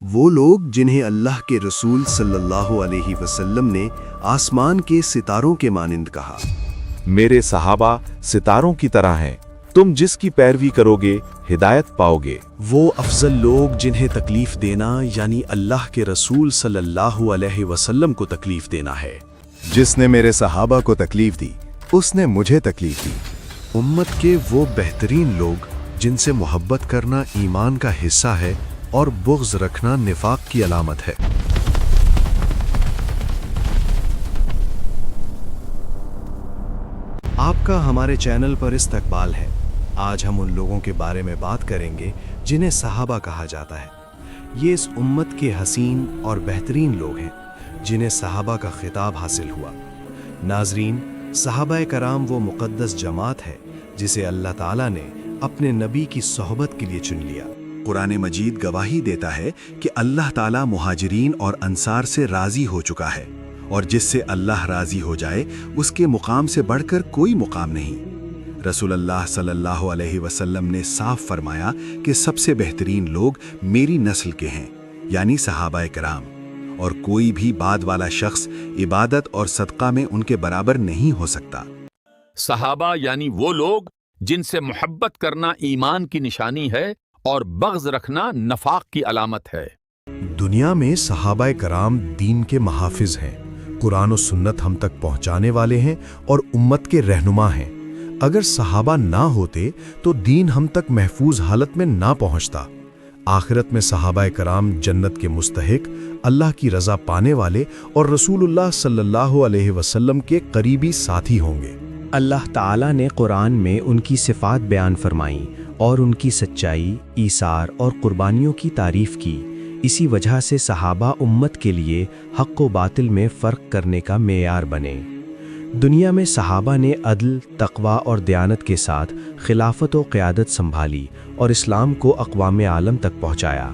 وہ لوگ جنہیں اللہ کے رسول صلی اللہ علیہ وسلم نے آسمان کے ستاروں کے مانند کہا۔ میرے صحابہ ستاروں کی طرح ہیں، تم جس کی پیروی کرو گے ہدایت پاؤ گے۔ وہ افضل لوگ جنہیں تکلیف دینا یعنی اللہ کے رسول صلی اللہ علیہ وسلم کو تکلیف دینا ہے۔ جس نے میرے صحابہ کو تکلیف دی اس نے مجھے تکلیف دی۔ امت کے وہ بہترین لوگ جن سے محبت کرنا ایمان کا حصہ ہے اور بغض رکھنا نفاق کی علامت ہے۔ آپ کا ہمارے چینل پر استقبال ہے۔ آج ہم ان لوگوں کے بارے میں بات کریں گے جنہیں صحابہ کہا جاتا ہے۔ یہ اس امت کے حسین اور بہترین لوگ ہیں جنہیں صحابہ کا خطاب حاصل ہوا۔ ناظرین، صحابہ کرام وہ مقدس جماعت ہے جسے اللہ تعالیٰ نے اپنے نبی کی صحبت کے لیے چن لیا۔ قرآن مجید گواہی دیتا ہے کہ اللہ تعالیٰ مہاجرین اور انصار سے راضی ہو چکا ہے، اور جس سے اللہ راضی ہو جائے اس کے مقام سے بڑھ کر کوئی مقام نہیں۔ رسول اللہ صلی اللہ علیہ وسلم نے صاف فرمایا کہ سب سے بہترین لوگ میری نسل کے ہیں، یعنی صحابہ کرام، اور کوئی بھی بعد والا شخص عبادت اور صدقہ میں ان کے برابر نہیں ہو سکتا۔ صحابہ یعنی وہ لوگ جن سے محبت کرنا ایمان کی نشانی ہے اور بغض رکھنا نفاق کی علامت ہے۔ دنیا میں صحابہ کرام دین کے محافظ ہیں، قرآن و سنت ہم تک پہنچانے والے ہیں اور امت کے رہنما ہیں۔ اگر صحابہ نہ ہوتے تو دین ہم تک محفوظ حالت میں نہ پہنچتا۔ آخرت میں صحابہ کرام جنت کے مستحق، اللہ کی رضا پانے والے اور رسول اللہ صلی اللہ علیہ وسلم کے قریبی ساتھی ہوں گے۔ اللہ تعالیٰ نے قرآن میں ان کی صفات بیان فرمائیں اور ان کی سچائی، ایثار اور قربانیوں کی تعریف کی۔ اسی وجہ سے صحابہ امت کے لیے حق و باطل میں فرق کرنے کا معیار بنے۔ دنیا میں صحابہ نے عدل، تقوی اور دیانت کے ساتھ خلافت و قیادت سنبھالی اور اسلام کو اقوام عالم تک پہنچایا،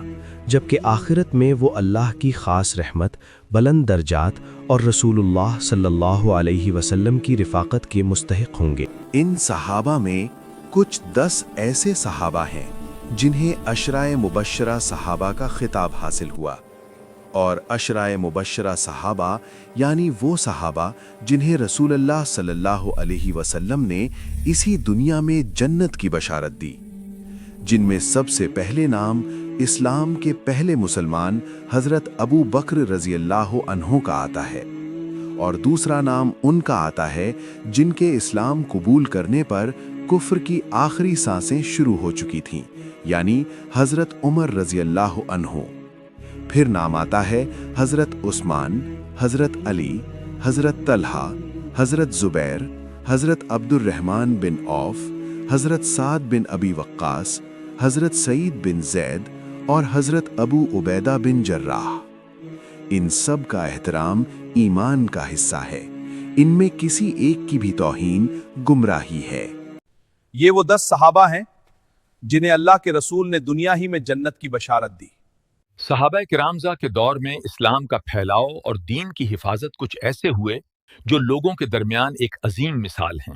جبکہ آخرت میں وہ اللہ کی خاص رحمت، بلند درجات اور رسول اللہ صلی اللہ علیہ وسلم کی رفاقت کے مستحق ہوں گے۔ ان صحابہ میں کچھ 10 ایسے صحابہ ہیں جنہیں عشرۂ مبشرہ صحابہ کا خطاب حاصل ہوا، اور عشرۂ مبشرہ صحابہ یعنی وہ صحابہ جنہیں رسول اللہ صلی اللہ علیہ وسلم نے اسی دنیا میں جنت کی بشارت دی، جن میں سب سے پہلے نام اسلام کے پہلے مسلمان حضرت ابو بکر رضی اللہ عنہ کا آتا ہے، اور دوسرا نام ان کا آتا ہے جن کے اسلام قبول کرنے پر کفر کی آخری سانسیں شروع ہو چکی تھیں، یعنی حضرت عمر رضی اللہ عنہ۔ پھر نام آتا ہے حضرت عثمان، حضرت علی، حضرت طلحہ، حضرت زبیر، حضرت عبد الرحمن بن عوف، حضرت سعد بن ابی وقاص، حضرت سعید بن زید اور حضرت ابو عبیدہ بن جراح۔ ان سب کا احترام ایمان کا حصہ ہے، ان میں کسی ایک کی بھی توہین گمراہی ہے۔ یہ وہ 10 صحابہ ہیں جنہیں اللہ کے رسول نے دنیا ہی میں جنت کی بشارت دی۔ صحابہ کرامزہ کے دور میں اسلام کا پھیلاؤ اور دین کی حفاظت کچھ ایسے ہوئے جو لوگوں کے درمیان ایک عظیم مثال ہیں۔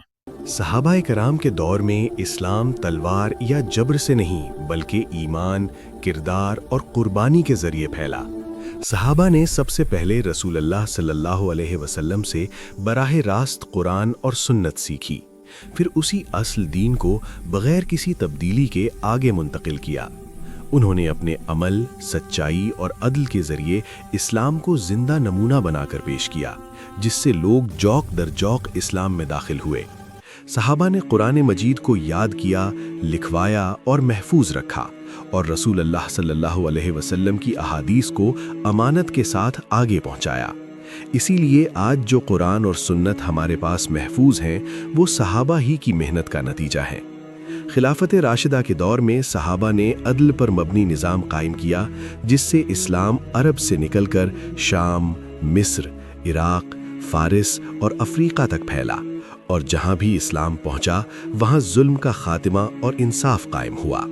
صحابہ کرام کے دور میں اسلام تلوار یا جبر سے نہیں بلکہ ایمان، کردار اور قربانی کے ذریعے پھیلا۔ صحابہ نے سب سے پہلے رسول اللہ صلی اللہ علیہ وسلم سے براہ راست قرآن اور سنت سیکھی، پھر اسی اصل دین کو بغیر کسی تبدیلی کے آگے منتقل کیا۔ انہوں نے اپنے عمل، سچائی اور عدل کے ذریعے اسلام کو زندہ نمونہ بنا کر پیش کیا، جس سے لوگ جوق در جوق اسلام میں داخل ہوئے۔ صحابہ نے قرآن مجید کو یاد کیا، لکھوایا اور محفوظ رکھا، اور رسول اللہ صلی اللہ علیہ وسلم کی احادیث کو امانت کے ساتھ آگے پہنچایا۔ اسی لیے آج جو قرآن اور سنت ہمارے پاس محفوظ ہیں وہ صحابہ ہی کی محنت کا نتیجہ ہے۔ خلافت راشدہ کے دور میں صحابہ نے عدل پر مبنی نظام قائم کیا، جس سے اسلام عرب سے نکل کر شام، مصر، عراق، فارس اور افریقہ تک پھیلا، اور جہاں بھی اسلام پہنچا وہاں ظلم کا خاتمہ اور انصاف قائم ہوا۔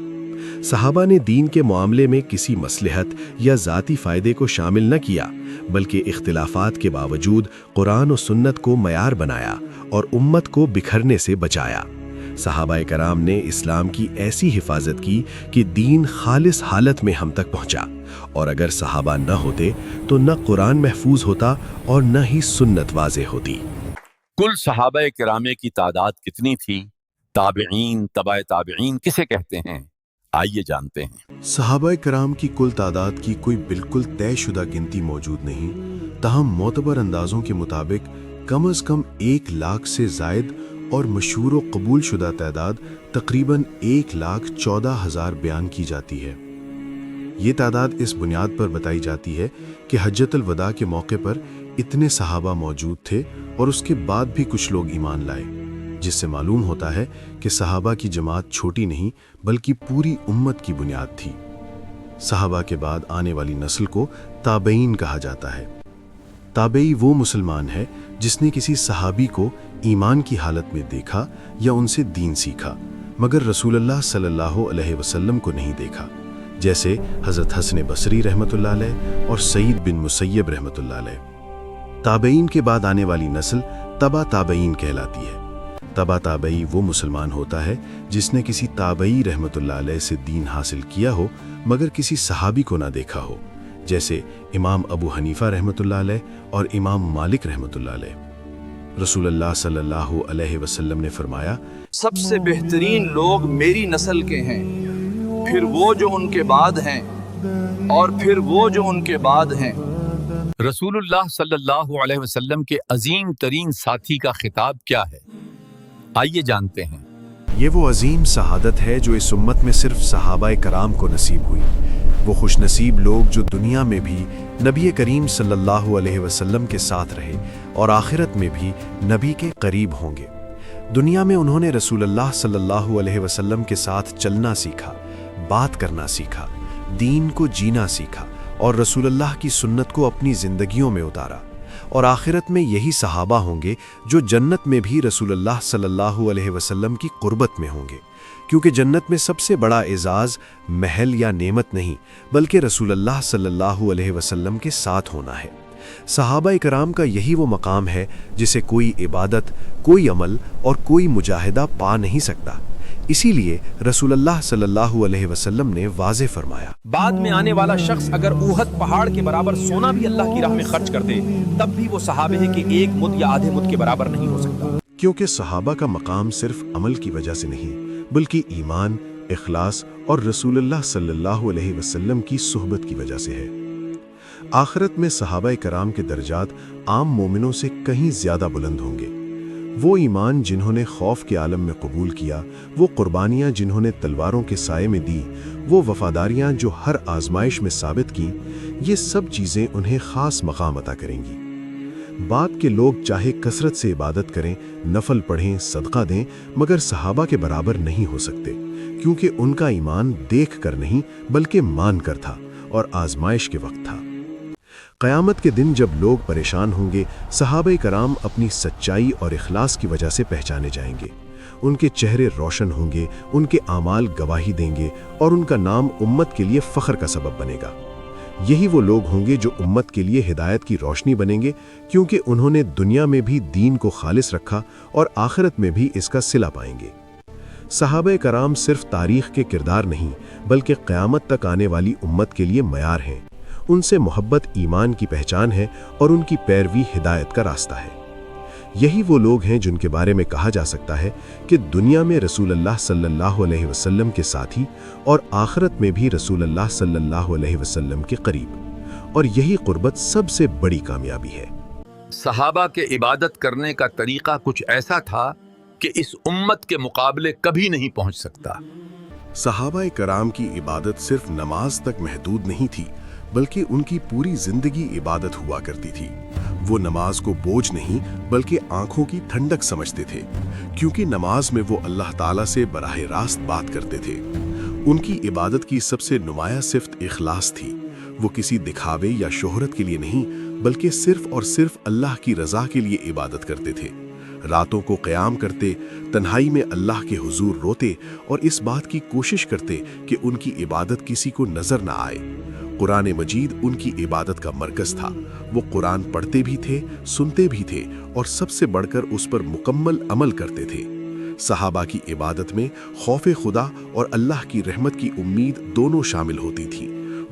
صحابہ نے دین کے معاملے میں کسی مصلحت یا ذاتی فائدے کو شامل نہ کیا، بلکہ اختلافات کے باوجود قرآن و سنت کو معیار بنایا اور امت کو بکھرنے سے بچایا۔ صحابہ کرام نے اسلام کی ایسی حفاظت کی کہ دین خالص حالت میں ہم تک پہنچا، اور اگر صحابہ نہ ہوتے تو نہ قرآن محفوظ ہوتا اور نہ ہی سنت واضح ہوتی۔ کل صحابہ کرام کی تعداد کتنی تھی؟ تابعین، تبع تابعین کسے کہتے ہیں؟ آئیے جانتے ہیں۔ صحابہ کرام کی کل تعداد کی کوئی بالکل طے شدہ گنتی موجود نہیں، تاہم معتبر اندازوں کے مطابق کم از کم 1,00,000 سے زائد اور مشہور و قبول شدہ تعداد تقریباً 1,14,000 بیان کی جاتی ہے۔ یہ تعداد اس بنیاد پر بتائی جاتی ہے کہ حجۃ الوداع کے موقع پر اتنے صحابہ موجود تھے اور اس کے بعد بھی کچھ لوگ ایمان لائے، جس سے معلوم ہوتا ہے کہ صحابہ کی جماعت چھوٹی نہیں بلکہ پوری امت کی بنیاد تھی۔ صحابہ کے بعد آنے والی نسل کو تابعین کہا جاتا ہے۔ تابعی وہ مسلمان ہے جس نے کسی صحابی کو ایمان کی حالت میں دیکھا یا ان سے دین سیکھا مگر رسول اللہ صلی اللہ علیہ وسلم کو نہیں دیکھا، جیسے حضرت حسن بصری رحمۃ اللہ علیہ اور سعید بن مسیب رحمۃ اللہ علیہ۔ تابعین کے بعد آنے والی نسل تبع تابعین کہلاتی ہے۔ تبع تابعی وہ مسلمان ہوتا ہے جس نے کسی تابعی رحمۃ اللہ علیہ سے دین حاصل کیا ہو مگر کسی صحابی کو نہ دیکھا ہو، جیسے امام ابو حنیفہ رحمۃ اللہ علیہ اور امام مالک رحمۃ اللہ علیہ۔ رسول اللہ صلی اللہ علیہ وسلم نے فرمایا، سب سے بہترین لوگ میری نسل کے ہیں، پھر وہ جو ان کے بعد ہیں، اور پھر وہ جو ان کے بعد ہیں۔ رسول اللہ صلی اللہ علیہ وسلم کے عظیم ترین ساتھی کا خطاب کیا ہے؟ آئیے جانتے ہیں۔ یہ وہ عظیم سعادت ہے جو اس امت میں صرف صحابہ کرام کو نصیب ہوئی، وہ خوش نصیب لوگ جو دنیا میں بھی نبی کریم صلی اللہ علیہ وسلم کے ساتھ رہے اور آخرت میں بھی نبی کے قریب ہوں گے۔ دنیا میں انہوں نے رسول اللہ صلی اللہ علیہ وسلم کے ساتھ چلنا سیکھا، بات کرنا سیکھا، دین کو جینا سیکھا اور رسول اللہ کی سنت کو اپنی زندگیوں میں اتارا، اور آخرت میں یہی صحابہ ہوں گے جو جنت میں بھی رسول اللہ صلی اللہ علیہ وسلم کی قربت میں ہوں گے، کیونکہ جنت میں سب سے بڑا اعزاز محل یا نعمت نہیں بلکہ رسول اللہ صلی اللہ علیہ وسلم کے ساتھ ہونا ہے۔ صحابہ کرام کا یہی وہ مقام ہے جسے کوئی عبادت، کوئی عمل اور کوئی مجاہدہ پا نہیں سکتا۔ اسی لیے رسول اللہ صلی اللہ علیہ وسلم نے واضح فرمایا، بعد میں آنے والا شخص اگر احد پہاڑ کے برابر سونا بھی اللہ کی راہ میں خرچ کر دے تب بھی وہ صحابہ کے ایک مد یا آدھے مد کے برابر نہیں ہو سکتا۔ کیونکہ صحابہ کا مقام صرف عمل کی وجہ سے نہیں بلکہ ایمان، اخلاص اور رسول اللہ صلی اللہ علیہ وسلم کی صحبت کی وجہ سے ہے۔ آخرت میں صحابہ کرام کے درجات عام مومنوں سے کہیں زیادہ بلند ہوں گے۔ وہ ایمان جنہوں نے خوف کے عالم میں قبول کیا، وہ قربانیاں جنہوں نے تلواروں کے سائے میں دی، وہ وفاداریاں جو ہر آزمائش میں ثابت کیں، یہ سب چیزیں انہیں خاص مقام عطا کریں گی۔ بعد کے لوگ چاہے کثرت سے عبادت کریں، نفل پڑھیں، صدقہ دیں، مگر صحابہ کے برابر نہیں ہو سکتے، کیونکہ ان کا ایمان دیکھ کر نہیں بلکہ مان کر تھا اور آزمائش کے وقت تھا۔ قیامت کے دن جب لوگ پریشان ہوں گے، صحابہ کرام اپنی سچائی اور اخلاص کی وجہ سے پہچانے جائیں گے۔ ان کے چہرے روشن ہوں گے، ان کے اعمال گواہی دیں گے اور ان کا نام امت کے لیے فخر کا سبب بنے گا۔ یہی وہ لوگ ہوں گے جو امت کے لیے ہدایت کی روشنی بنیں گے، کیونکہ انہوں نے دنیا میں بھی دین کو خالص رکھا اور آخرت میں بھی اس کا صلہ پائیں گے۔ صحابہ کرام صرف تاریخ کے کردار نہیں بلکہ قیامت تک آنے والی امت کے لیے معیار ہیں۔ ان سے محبت ایمان کی پہچان ہے اور ان کی پیروی ہدایت کا راستہ ہے۔ یہی وہ لوگ ہیں جن کے بارے میں کہا جا سکتا ہے کہ دنیا میں رسول اللہ صلی اللہ علیہ وسلم کے ساتھی اور آخرت میں بھی رسول اللہ صلی اللہ علیہ وسلم کے قریب، اور یہی قربت سب سے بڑی کامیابی ہے۔ صحابہ کے عبادت کرنے کا طریقہ کچھ ایسا تھا کہ اس امت کے مقابلے کبھی نہیں پہنچ سکتا۔ صحابہ کرام کی عبادت صرف نماز تک محدود نہیں تھی بلکہ ان کی پوری زندگی عبادت ہوا کرتی تھی۔ وہ نماز کو بوجھ نہیں بلکہ آنکھوں کی ٹھنڈک سمجھتے تھے، کیونکہ نماز میں وہ اللہ تعالیٰ سے براہ راست بات کرتے تھے۔ ان کی عبادت کی سب سے نمایاں صفت اخلاص تھی۔ وہ کسی دکھاوے یا شہرت کے لیے نہیں بلکہ صرف اور صرف اللہ کی رضا کے لیے عبادت کرتے تھے۔ راتوں کو قیام کرتے، تنہائی میں اللہ کے حضور روتے اور اس بات کی کوشش کرتے کہ ان کی عبادت کسی کو نظر نہ آئے۔ قرآن مجید ان کی عبادت کا مرکز تھا۔ وہ قرآن پڑھتے بھی تھے، سنتے بھی تھے اور سب سے بڑھ کر اس پر مکمل عمل کرتے تھے۔ صحابہ کی عبادت میں خوف خدا اور اللہ کی رحمت کی امید دونوں شامل ہوتی تھی۔